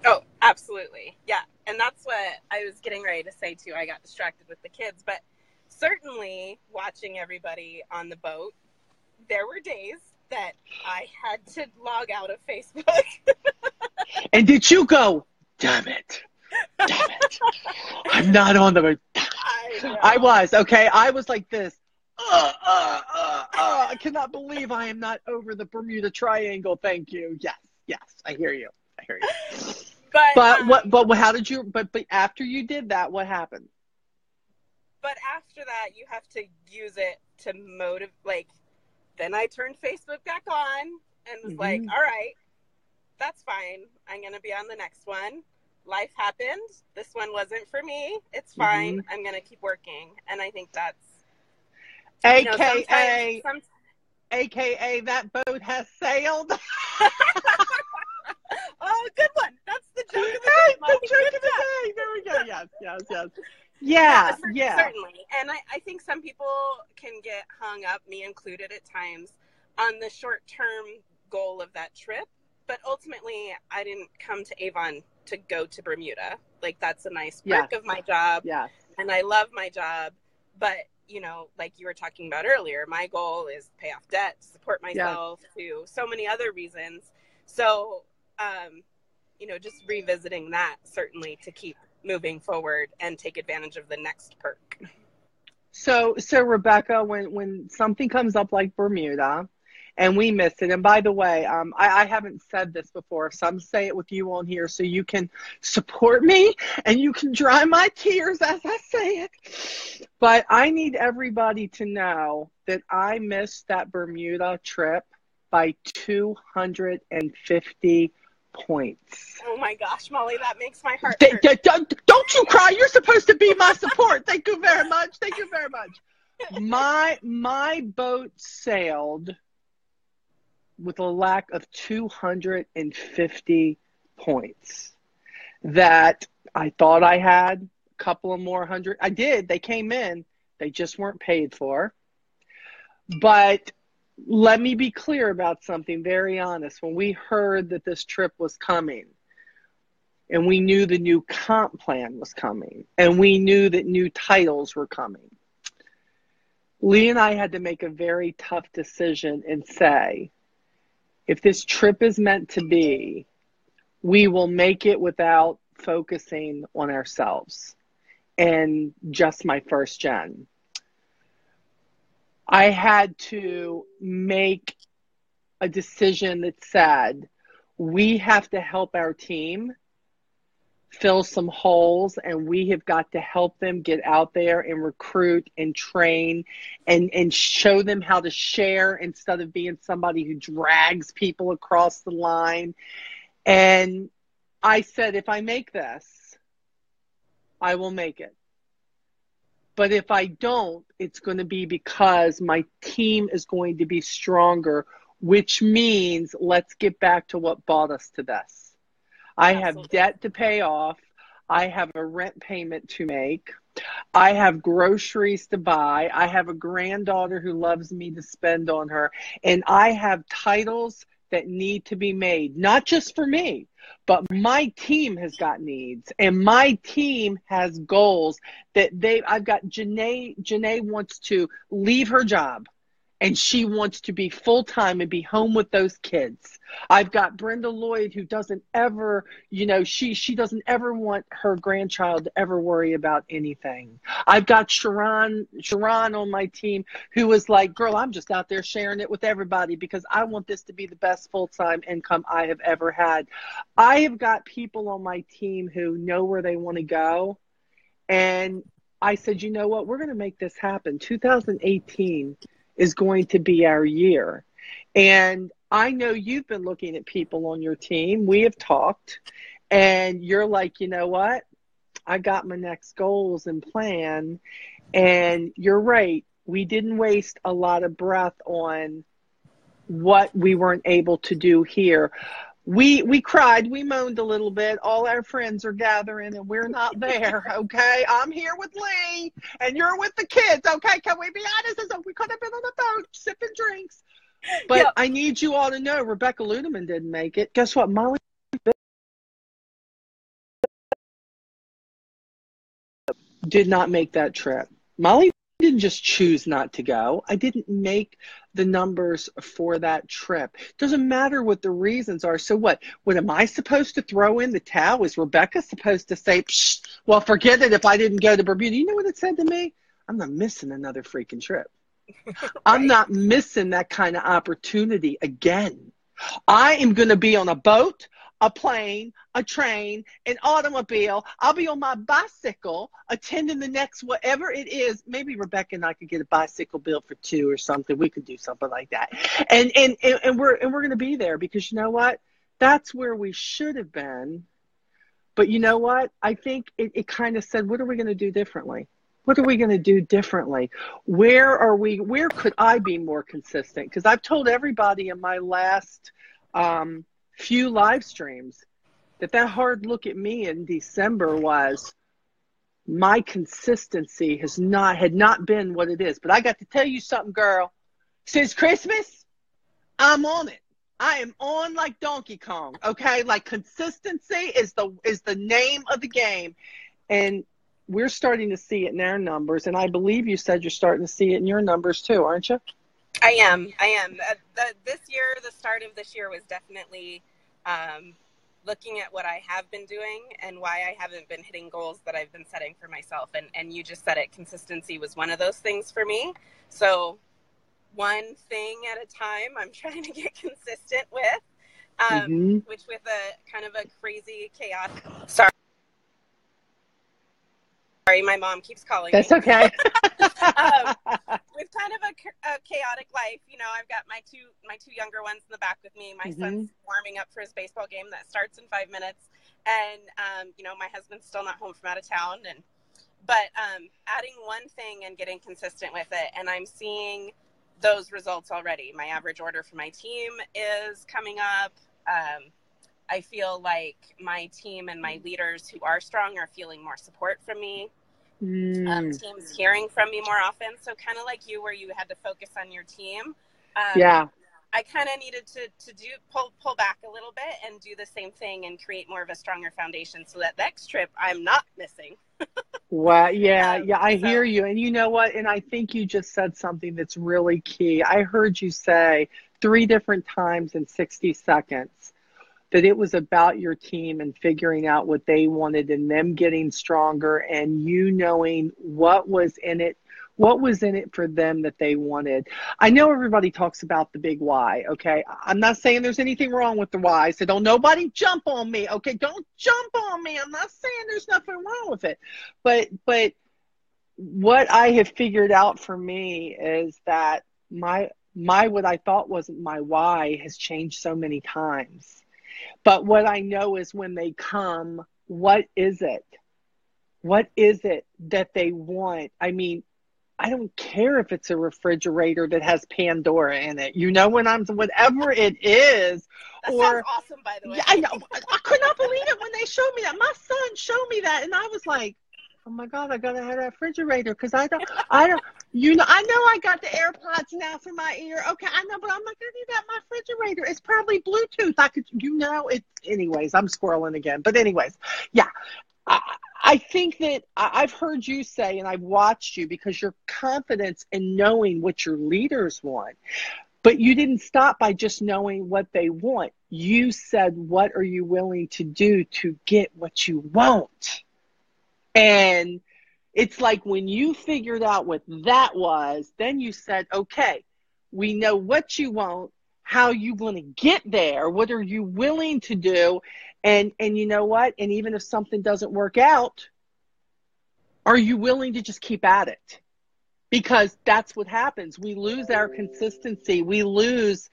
Oh, absolutely. Yeah. And that's what I was getting ready to say too. I got distracted with the kids, but certainly watching everybody on the boat, there were days that I had to log out of Facebook. And did you go, damn it, I'm not on the boat. I was, okay. I was like this. I cannot believe I am not over the Bermuda Triangle. Thank you. Yes, I hear you. But how did you? But after you did that, what happened? But after that, you have to use it to motivate. Like, then I turned Facebook back on and was like, all right, that's fine. I'm gonna be on the next one. Life happened. This one wasn't for me. It's fine. I'm gonna keep working, and I think that's. AKA that boat has sailed. Oh, good one. That's the joke of the day. The joke of the day. There we go. Yes. Yeah. Certainly. And I think some people can get hung up, me included at times, on the short-term goal of that trip. But ultimately, I didn't come to Avon to go to Bermuda. Like, that's a nice perk of my job. Yes. And I love my job. But you know, like you were talking about earlier, my goal is to pay off debt, to support myself, to so many other reasons. So, you know, just revisiting that certainly to keep moving forward and take advantage of the next perk. So Rebecca, when something comes up like Bermuda and we miss it, and by the way, I haven't said this before, so I'm saying it with you on here so you can support me and you can dry my tears as I say it. But I need everybody to know that I missed that Bermuda trip by 250 points. Oh my gosh, Molly, that makes my heart hurt. Don't you cry. You're supposed to be my support. Thank you very much. My boat sailed with a lack of 250 points. that I thought I had a couple of more hundred. I did. They came in. They just weren't paid for. But let me be clear about something, very honest. When we heard that this trip was coming, and we knew the new comp plan was coming, and we knew that new titles were coming, Lee and I had to make a very tough decision and say, if this trip is meant to be, we will make it without focusing on ourselves and just my first gen. I had to make a decision that said, we have to help our team fill some holes, and we have got to help them get out there and recruit and train and show them how to share instead of being somebody who drags people across the line. And I said, if I make this, I will make it. But if I don't, it's going to be because my team is going to be stronger, which means let's get back to what brought us to this. I have debt to pay off. I have a rent payment to make. I have groceries to buy. I have a granddaughter who loves me to spend on her. And I have titles that need to be made, not just for me, but my team has got needs, and my team has goals that I've got Janae wants to leave her job, and she wants to be full-time and be home with those kids. I've got Brenda Lloyd, who doesn't ever, she doesn't ever want her grandchild to ever worry about anything. I've got Sharon on my team, who is like, girl, I'm just out there sharing it with everybody because I want this to be the best full-time income I have ever had. I have got people on my team who know where they want to go. And I said, you know what? We're going to make this happen. 2018 is going to be our year. And I know you've been looking at people on your team. We have talked, and you're like, you know what? I got my next goals and plan. And you're right. We didn't waste a lot of breath on what we weren't able to do here. We cried, we moaned a little bit. All our friends are gathering and we're not there, okay? I'm here with Lee and you're with the kids, okay? Can we be honest? We could have been on a boat sipping drinks. But yep. I need you all to know Rebecca Ludeman didn't make it. Guess what? Molly did not make that trip. Molly didn't just choose not to go. I didn't make the numbers for that trip. Doesn't matter what the reasons are. So what am I supposed to throw in the towel? Is Rebecca supposed to say, psh, well, forget it if I didn't go to Bermuda? You know what it said to me? I'm not missing another freaking trip. Right. I'm not missing that kind of opportunity again. I am going to be on a boat, a plane, a train, an automobile. I'll be on my bicycle attending the next whatever it is. Maybe Rebecca and I could get a bicycle bill for 2 or something. We could do something like that. And we're going to be there because you know what? That's where we should have been. But you know what? I think it kind of said, what are we going to do differently? What are we going to do differently? Where could I be more consistent? Because I've told everybody in my last few live streams that hard look at me in December was my consistency had not been what it is. But I got to tell you something, girl. Since Christmas, I'm on it. I am on like Donkey Kong. Okay, like consistency is the name of the game, and we're starting to see it in our numbers. And I believe you said you're starting to see it in your numbers too, aren't you? I am. This year, the start of this year was definitely looking at what I have been doing and why I haven't been hitting goals that I've been setting for myself. And you just said it, consistency was one of those things for me. So one thing at a time, I'm trying to get consistent with, which with a kind of a crazy chaotic, sorry, my mom keeps calling me. That's okay. With kind of a chaotic life, I've got my two younger ones in the back with me. My son's warming up for his baseball game that starts in 5 minutes, and my husband's still not home from out of town. But adding one thing and getting consistent with it, and I'm seeing those results already. My average order for my team is coming up. I feel like my team and my leaders who are strong are feeling more support from me. Teams hearing from me more often. So kind of like you, where you had to focus on your team. I kind of needed to pull back a little bit and do the same thing and create more of a stronger foundation so that next trip I'm not missing. Well, yeah, I hear you. And you know what? And I think you just said something that's really key. I heard you say 3 different times in 60 seconds that it was about your team and figuring out what they wanted and them getting stronger and you knowing what was in it for them that they wanted. I know everybody talks about the big why, okay? I'm not saying there's anything wrong with the why, so don't nobody jump on me, okay? Don't jump on me. I'm not saying there's nothing wrong with it. But what I have figured out for me is that my what I thought wasn't my why has changed so many times. But what I know is when they come, what is it? What is it that they want? I mean, I don't care if it's a refrigerator that has Pandora in it. You know, whatever it is. That sounds awesome, by the way. Yeah, I know. I could not believe it when they showed me that. My son showed me that, and I was like, oh my God, I gotta have that refrigerator because I don't, you know, I know I got the AirPods now for my ear. Okay, I know, but I'm not gonna need that in my refrigerator. It's probably Bluetooth. I could, you know, it. Anyways, I'm squirreling again. But anyways, yeah. I think that I've heard you say, and I've watched you because your confidence in knowing what your leaders want. But you didn't stop by just knowing what they want. You said, what are you willing to do to get what you want? And it's like when you figured out what that was, then you said, okay, we know what you want, how you want to get there, what are you willing to do, and you know what? And even if something doesn't work out, are you willing to just keep at it? Because that's what happens. We lose our consistency. We lose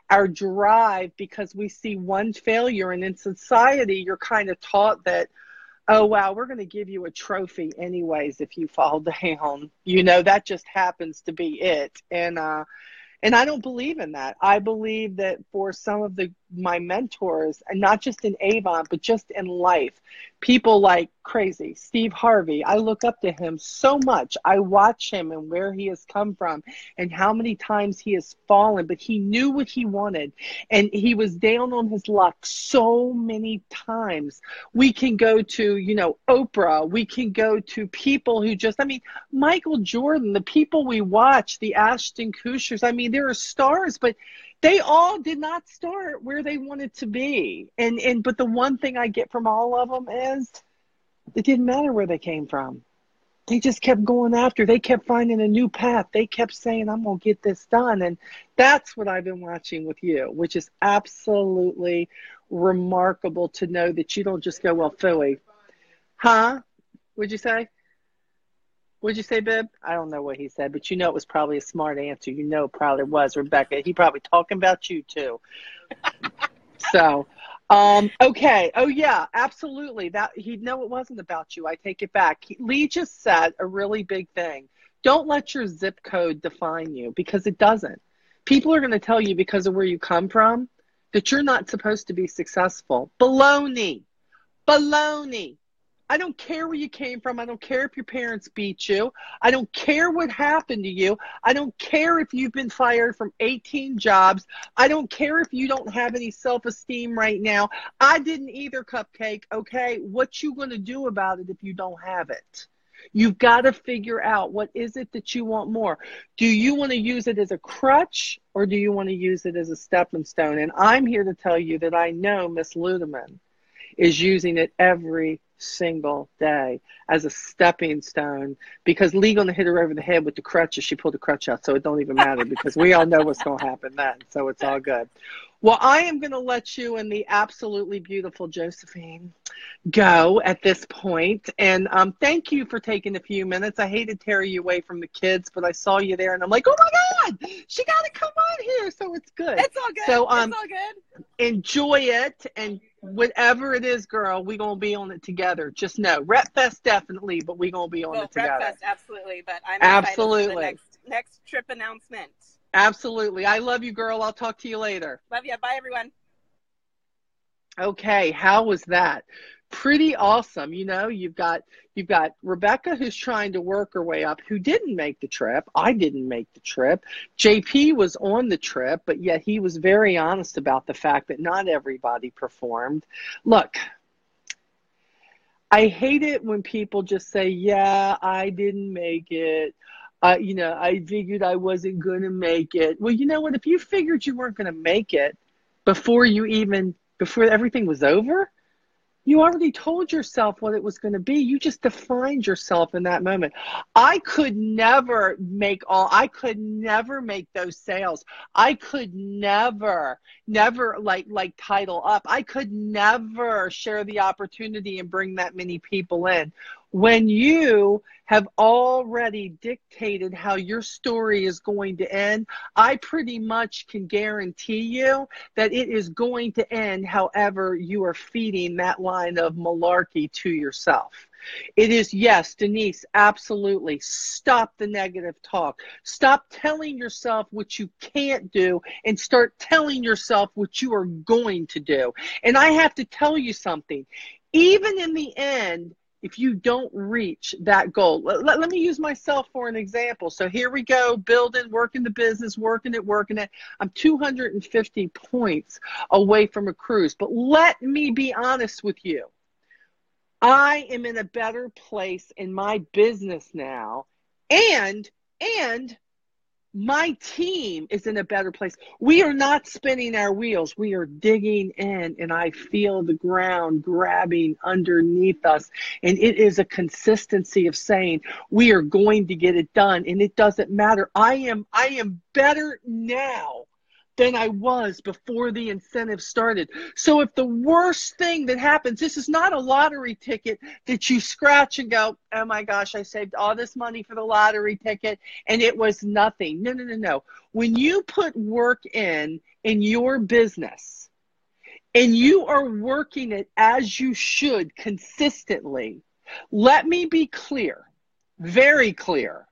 our drive because we see one failure. And in society, you're kind of taught that, oh, wow, we're going to give you a trophy anyways if you fall down. You know, that just happens to be it. And I don't believe in that. I believe that for some of my mentors, and not just in Avon, but just in life, people like crazy Steve Harvey, I look up to him so much. I watch him and where he has come from and how many times he has fallen, but he knew what he wanted. And he was down on his luck so many times. We can go to, you know, Oprah. We can go to people who just, I mean, Michael Jordan, the people we watch, the Ashton Kutchers. I mean, there are stars, but they all did not start where they wanted to be. But the one thing I get from all of them is it didn't matter where they came from. They just kept going after. They kept finding a new path. They kept saying, I'm going to get this done. And that's what I've been watching with you, which is absolutely remarkable to know that you don't just go, well, phooey. Huh? What'd you say? What'd you say, Bib? I don't know what he said, but you know it was probably a smart answer. You know it probably was, Rebecca. He probably talking about you, too. So, okay. Oh, yeah, absolutely. No, it wasn't about you. I take it back. Lee just said a really big thing. Don't let your zip code define you, because it doesn't. People are going to tell you because of where you come from that you're not supposed to be successful. Baloney. Baloney. I don't care where you came from. I don't care if your parents beat you. I don't care what happened to you. I don't care if you've been fired from 18 jobs. I don't care if you don't have any self-esteem right now. I didn't either, Cupcake, okay? What you going to do about it if you don't have it? You've got to figure out what is it that you want more. Do you want to use it as a crutch or do you want to use it as a stepping stone? And I'm here to tell you that I know Miss Ludeman is using it every single day as a stepping stone, because Lee gonna hit her over the head with the crutch if she pulled the crutch out, so it don't even matter because we all know what's gonna happen then, so it's all good. Well, I am gonna let you and the absolutely beautiful Josephine go at this point, and thank you for taking a few minutes. I hate to tear you away from the kids, but I saw you there and I'm like, oh my God, she gotta come on here, so it's good. It's all good. So it's all good. Enjoy it, and whatever it is, girl, we gonna be on it together. Just know, Rep Fest definitely, but we gonna be on it together. Rep Fest, absolutely, but I'm excited for the next trip announcement. Absolutely. I love you, girl. I'll talk to you later. Love you. Bye, everyone. Okay, how was that? Pretty awesome. You know, you've got Rebecca, who's trying to work her way up, who didn't make the trip. I didn't make the trip. JP was on the trip, but yet he was very honest about the fact that not everybody performed. Look, I hate it when people just say, yeah, I didn't make it. You know, I figured I wasn't going to make it. Well, you know what? If you figured you weren't going to make it before everything was over, you already told yourself what it was going to be. You just defined yourself in that moment. I could never make those sales. I could never like title up. I could never share the opportunity and bring that many people in. When you have already dictated how your story is going to end, I pretty much can guarantee you that it is going to end however you are feeding that line of malarkey to yourself. It is, yes, Denise, absolutely. Stop the negative talk. Stop telling yourself what you can't do and start telling yourself what you are going to do. And I have to tell you something. Even in the end, if you don't reach that goal, let me use myself for an example. So here we go, building, working the business, working it. I'm 250 points away from a cruise. But let me be honest with you. I am in a better place in my business now, and my team is in a better place. We are not spinning our wheels. We are digging in, and I feel the ground grabbing underneath us. And it is a consistency of saying we are going to get it done, and it doesn't matter. I am better now than I was before the incentive started. So if the worst thing that happens, this is not a lottery ticket that you scratch and go, oh my gosh, I saved all this money for the lottery ticket and it was nothing. No. When you put work in your business and you are working it as you should consistently, let me be clear, very clear.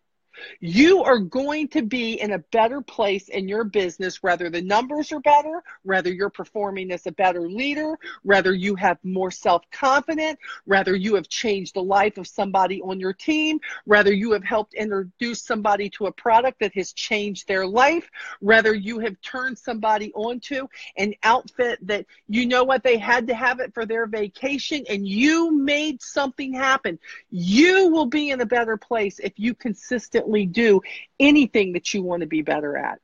You are going to be in a better place in your business, whether the numbers are better, whether you're performing as a better leader, whether you have more self-confidence, whether you have changed the life of somebody on your team, whether you have helped introduce somebody to a product that has changed their life, whether you have turned somebody onto an outfit that you know what, they had to have it for their vacation and you made something happen. You will be in a better place if you consistently do anything that you want to be better at.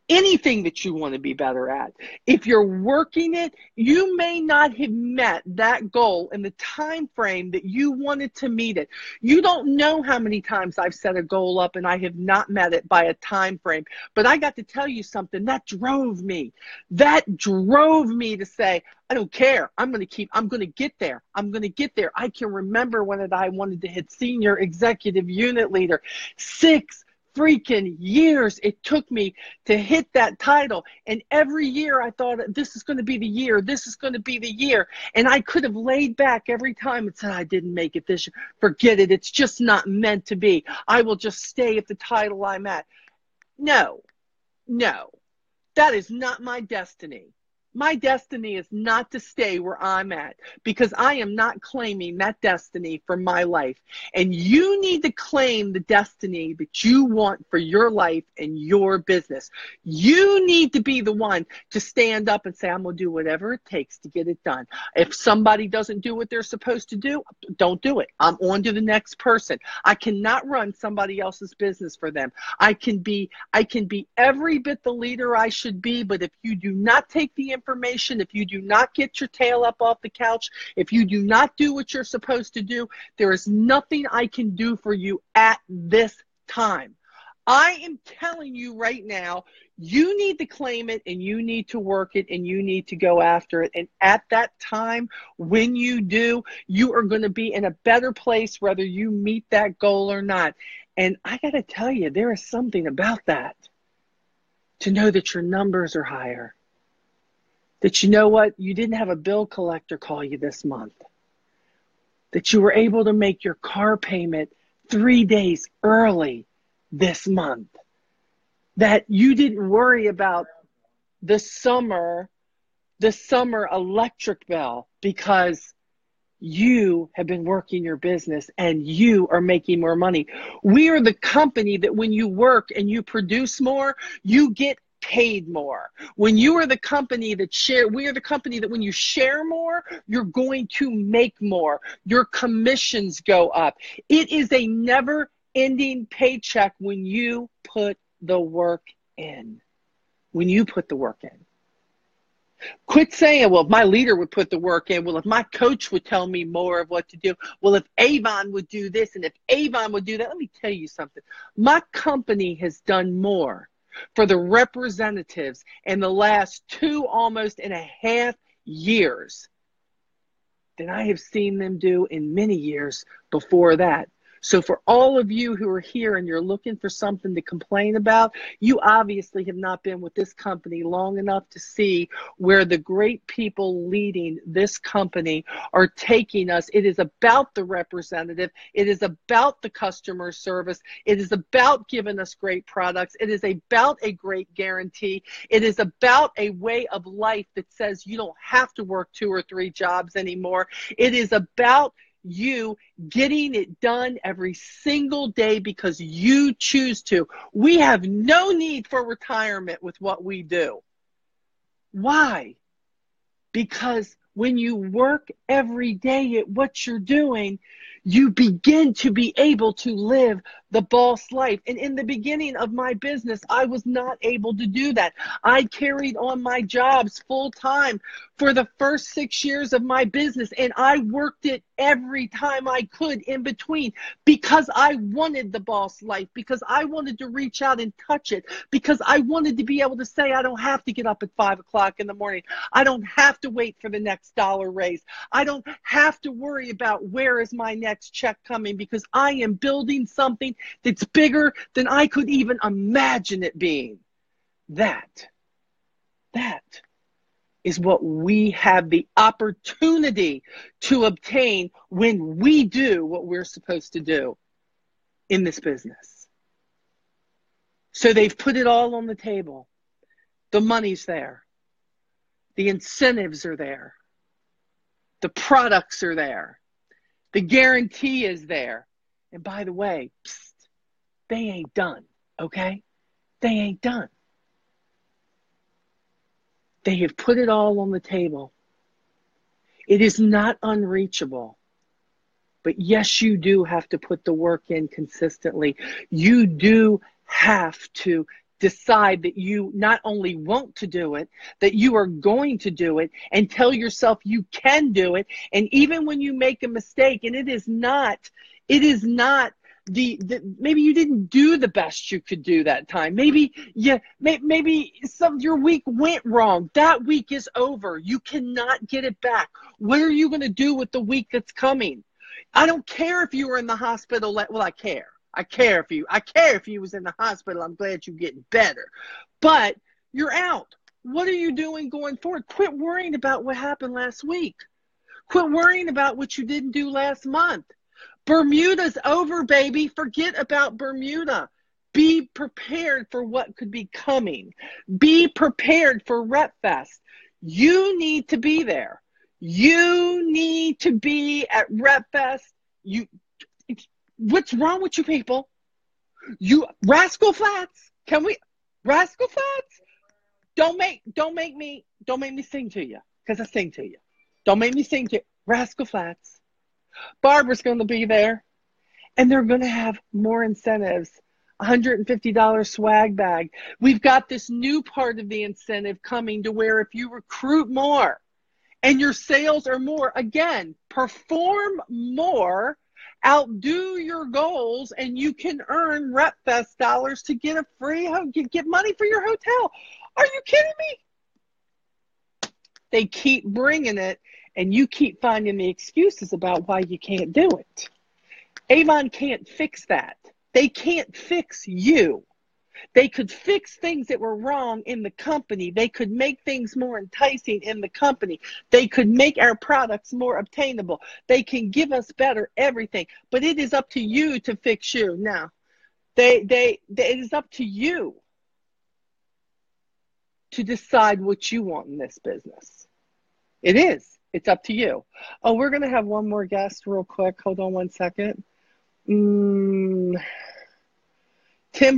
Anything that you want to be better at. If you're working it, you may not have met that goal in the time frame that you wanted to meet it. You don't know how many times I've set a goal up and I have not met it by a time frame. But I got to tell you something, that drove me. That drove me to say, I don't care. I'm going to get there. I can remember when I wanted to hit senior executive unit leader. 6 freaking years it took me to hit that title. And every year I thought, this is going to be the year. This is going to be the year. And I could have laid back every time and said, I didn't make it this year. Forget it. It's just not meant to be. I will just stay at the title I'm at. No, that is not my destiny. My destiny is not to stay where I'm at because I am not claiming that destiny for my life. And you need to claim the destiny that you want for your life and your business. You need to be the one to stand up and say, I'm going to do whatever it takes to get it done. If somebody doesn't do what they're supposed to do, don't do it. I'm on to the next person. I cannot run somebody else's business for them. I can be every bit the leader I should be, but if you do not take the information, if you do not get your tail up off the couch, if you do not do what you're supposed to do, there is nothing I can do for you at this time. I am telling you right now, you need to claim it and you need to work it and you need to go after it. And at that time, when you do, you are going to be in a better place whether you meet that goal or not. And I got to tell you, there is something about that. To know that your numbers are higher. That you know what, you didn't have a bill collector call you this month. That you were able to make your car payment 3 days early this month. That you didn't worry about the summer the summer electric bill because you have been working your business and you are making more money. We are the company that when you work and you produce more, you get paid more. When you are the company that we are the company that when you share more, you're going to make more. Your commissions go up. It is a never-ending paycheck when you put the work in. When you put the work in. Quit saying, well, if my leader would put the work in, well, if my coach would tell me more of what to do, well, if Avon would do this and if Avon would do that. Let me tell you something. My company has done more for the representatives in the last 2.5 years than I have seen them do in many years before that. So for all of you who are here and you're looking for something to complain about, you obviously have not been with this company long enough to see where the great people leading this company are taking us. It is about the representative. It is about the customer service. It is about giving us great products. It is about a great guarantee. It is about a way of life that says you don't have to work 2 or 3 jobs anymore. It is about you getting it done every single day because you choose to. We have no need for retirement with what we do. Why? Because when you work every day at what you're doing, you begin to be able to live the boss life. And in the beginning of my business, I was not able to do that. I carried on my jobs full time for the first 6 years of my business, and I worked it every time I could in between because I wanted the boss life, because I wanted to reach out and touch it, because I wanted to be able to say I don't have to get up at 5 o'clock in the morning. I don't have to wait for the next dollar raise. I don't have to worry about where is my next check coming because I am building something that's bigger than I could even imagine it being. That is what we have the opportunity to obtain when we do what we're supposed to do in this business. So they've put it all on the table. The money's there. The incentives are there. The products are there. The guarantee is there. And by the way, they ain't done, okay? They ain't done. They have put it all on the table. It is not unreachable. But yes, you do have to put the work in consistently. You do have to decide that you not only want to do it, that you are going to do it, and tell yourself you can do it. And even when you make a mistake, and it is not maybe you didn't do the best you could do that time. Maybe your week went wrong. That week is over. You cannot get it back. What are you going to do with the week that's coming? I don't care if you were in the hospital. Well, I care. I care if you was in the hospital. I'm glad you're getting better. But you're out. What are you doing going forward? Quit worrying about what happened last week. Quit worrying about what you didn't do last month. Bermuda's over, baby. Forget about Bermuda. Be prepared for what could be coming. Be prepared for Rep Fest. You need to be there. You need to be at Rep Fest. What's wrong with you people? You Rascal Flats? Can we Rascal Flats? Don't make me sing to you, because I sing to you. Don't make me sing to you. Rascal Flats. Barbara's going to be there, and they're going to have more incentives. $150 swag bag. We've got this new part of the incentive coming to where if you recruit more and your sales are more, again, perform more, outdo your goals, and you can earn RepFest dollars to get a free get money for your hotel. Are you kidding me? They keep bringing it, and you keep finding the excuses about why you can't do it. Avon can't fix that. They can't fix you. They could fix things that were wrong in the company. They could make things more enticing in the company. They could make our products more obtainable. They can give us better everything. But it is up to you to fix you. Now, it is up to you to decide what you want in this business. It is. It's up to you. Oh, we're going to have one more guest real quick. Hold on one second. Tim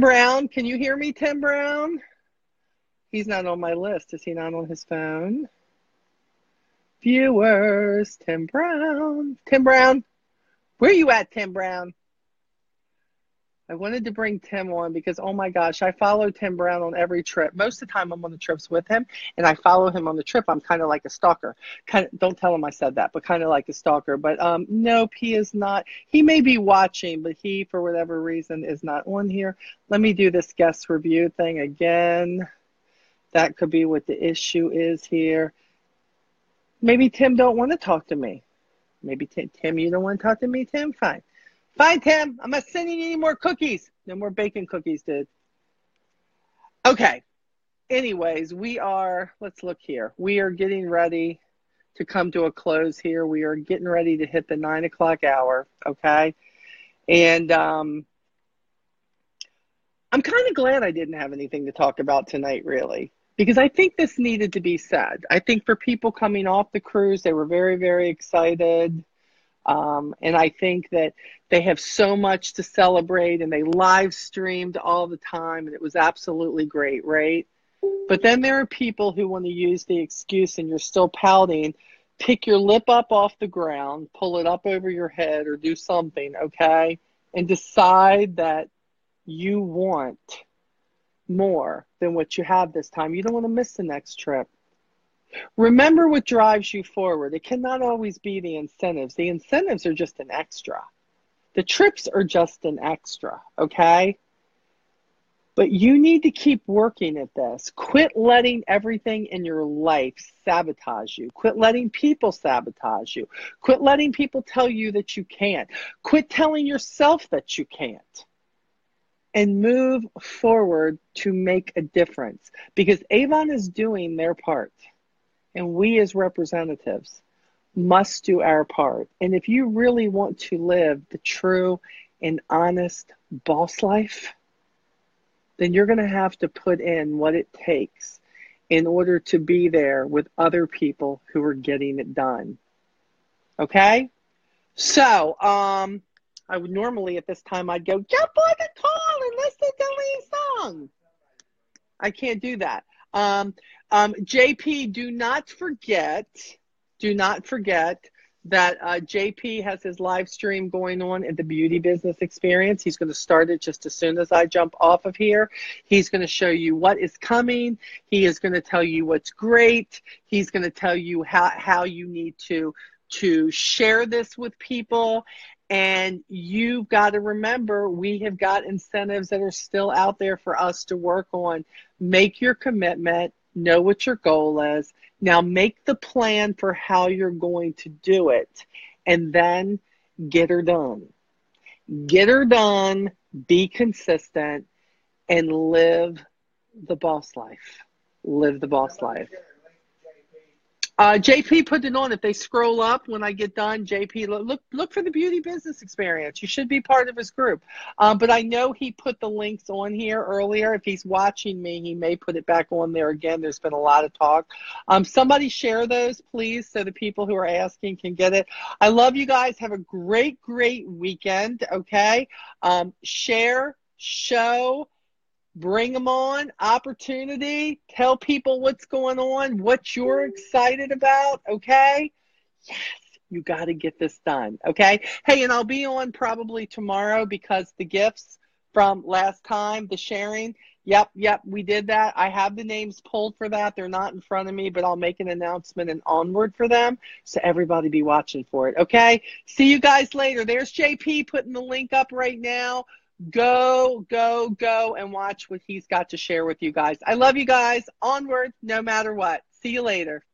Brown. Can you hear me, Tim Brown? He's not on my list. Is he not on his phone? Viewers, Tim Brown. Tim Brown. Where are you at, Tim Brown? I wanted to bring Tim on because, oh my gosh, I follow Tim Brown on every trip. Most of the time I'm on the trips with him, and I follow him on the trip. I'm kind of like a stalker. Don't tell him I said that, but kind of like a stalker. But nope, he is not. He may be watching, but he, for whatever reason, is not on here. Let me do this guest review thing again. That could be what the issue is here. Maybe Tim don't want to talk to me. Maybe Tim, you don't want to talk to me, Tim? Fine. Fine, Tim. I'm not sending you any more cookies. No more bacon cookies, dude. Okay. Anyways, let's look here. We are getting ready to come to a close here. We are getting ready to hit the 9 o'clock hour, okay? And I'm kind of glad I didn't have anything to talk about tonight, really, because I think this needed to be said. I think for people coming off the cruise, they were very, very excited. And I think that they have so much to celebrate, and they live streamed all the time, and it was absolutely great, right? But then there are people who want to use the excuse, and you're still pouting, pick your lip up off the ground, pull it up over your head, or do something, okay? And decide that you want more than what you have this time. You don't want to miss the next trip. Remember what drives you forward. It cannot always be the incentives. The incentives are just an extra. The trips are just an extra, okay? But you need to keep working at this. Quit letting everything in your life sabotage you. Quit letting people sabotage you. Quit letting people tell you that you can't. Quit telling yourself that you can't. And move forward to make a difference. Because Avon is doing their part. And we as representatives must do our part. And if you really want to live the true and honest boss life, then you're going to have to put in what it takes in order to be there with other people who are getting it done. Okay? So, I would normally at this time, I'd go, jump on the call and listen to Lee's song. I can't do that. JP, do not forget that JP has his live stream going on at the Beauty Business Experience. He's going to start it just as soon as I jump off of here. He's going to show you what is coming. He is going to tell you what's great. He's going to tell you how you need to share this with people. And you've got to remember, we have got incentives that are still out there for us to work on. Make your commitment. Know what your goal is. Now make the plan for how you're going to do it. And then get her done. Get her done. Be consistent. And live the boss life. Live the boss life. JP put it on. If they scroll up when I get done, JP, look for the Beauty Business Experience. You should be part of his group. But I know he put the links on here earlier. If he's watching me, he may put it back on there again. There's been a lot of talk. Somebody share those, please, so the people who are asking can get it. I love you guys. Have a great, great weekend, okay? Share, show, bring them on, opportunity, tell people what's going on, what you're excited about, okay? Yes, you got to get this done, okay? Hey, and I'll be on probably tomorrow because the gifts from last time, the sharing, yep, we did that. I have the names pulled for that. They're not in front of me, but I'll make an announcement and onward for them, so everybody be watching for it, okay? See you guys later. There's JP putting the link up right now. Go, and watch what he's got to share with you guys. I love you guys. Onward, no matter what. See you later.